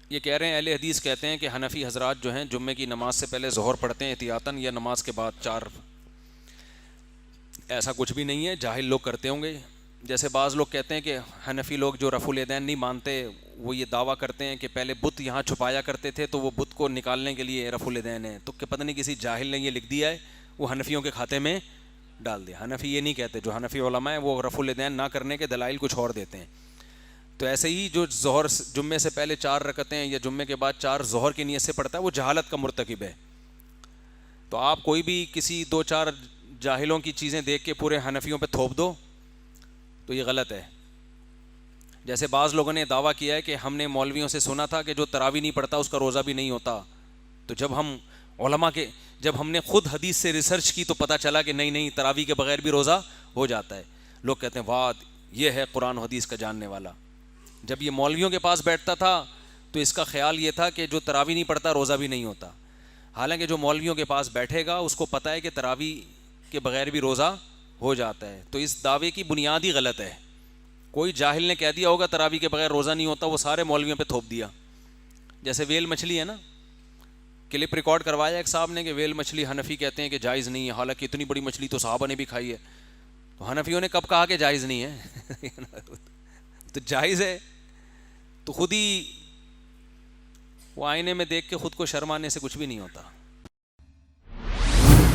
یہ کہہ رہے ہیں اہل حدیث کہتے ہیں کہ حنفی حضرات جو ہیں جمعے کی نماز سے پہلے ظہر پڑھتے ہیں احتیاطاً یا نماز کے بعد 4. ایسا کچھ بھی نہیں ہے، جاہل لوگ کرتے ہوں گے. جیسے بعض لوگ کہتے ہیں کہ حنفی لوگ جو رفع الیدین نہیں مانتے، وہ یہ دعویٰ کرتے ہیں کہ پہلے بت یہاں چھپایا کرتے تھے تو وہ بت کو نکالنے کے لیے رفع الیدین ہے، تو کہ پتہ نہیں کسی جاہل نے یہ لکھ دیا ہے، وہ حنفیوں کے کھاتے میں ڈال دیا. حنفی یہ نہیں کہتے، جو حنفی علماء ہیں وہ رفع الیدین نہ کرنے کے دلائل کچھ اور دیتے ہیں. تو ایسے ہی جو ظہر جمعے سے پہلے 4 رکعتیں یا جمعے کے بعد 4 ظہر کی نیت سے پڑھتا ہے وہ جہالت کا مرتکب ہے. تو آپ کوئی بھی کسی 2-4 جاہلوں کی چیزیں دیکھ کے پورے حنفیوں پہ تھوپ دو تو یہ غلط ہے. جیسے بعض لوگوں نے دعویٰ کیا ہے کہ ہم نے مولویوں سے سنا تھا کہ جو تراویح نہیں پڑھتا اس کا روزہ بھی نہیں ہوتا. تو جب ہم نے خود حدیث سے ریسرچ کی تو پتہ چلا کہ نہیں، تراویح کے بغیر بھی روزہ ہو جاتا ہے. لوگ کہتے ہیں واہ یہ ہے قرآن و حدیث کا جاننے والا. جب یہ مولویوں کے پاس بیٹھتا تھا تو اس کا خیال یہ تھا کہ جو تراویح نہیں پڑھتا روزہ بھی نہیں ہوتا. حالانکہ جو مولویوں کے پاس بیٹھے گا اس کو پتہ ہے کہ تراویح کے بغیر بھی روزہ ہو جاتا ہے. تو اس دعوے کی بنیاد ہی غلط ہے. کوئی جاہل نے کہہ دیا ہوگا تراویح کے بغیر روزہ نہیں ہوتا، وہ سارے مولویوں پہ تھوپ دیا. جیسے ویل مچھلی ہے نا، کلپ ریکارڈ کروایا ایک صاحب نے کہ ویل مچھلی حنفی کہتے ہیں کہ جائز نہیں ہے، حالانکہ اتنی بڑی مچھلی تو صحابہ نے بھی کھائی ہے. تو حنفیوں نے کب کہا کہ جائز نہیں ہے؟ تو جائز ہے. تو خود ہی وہ آئینے میں دیکھ کے خود کو شرمانے سے کچھ بھی نہیں ہوتا.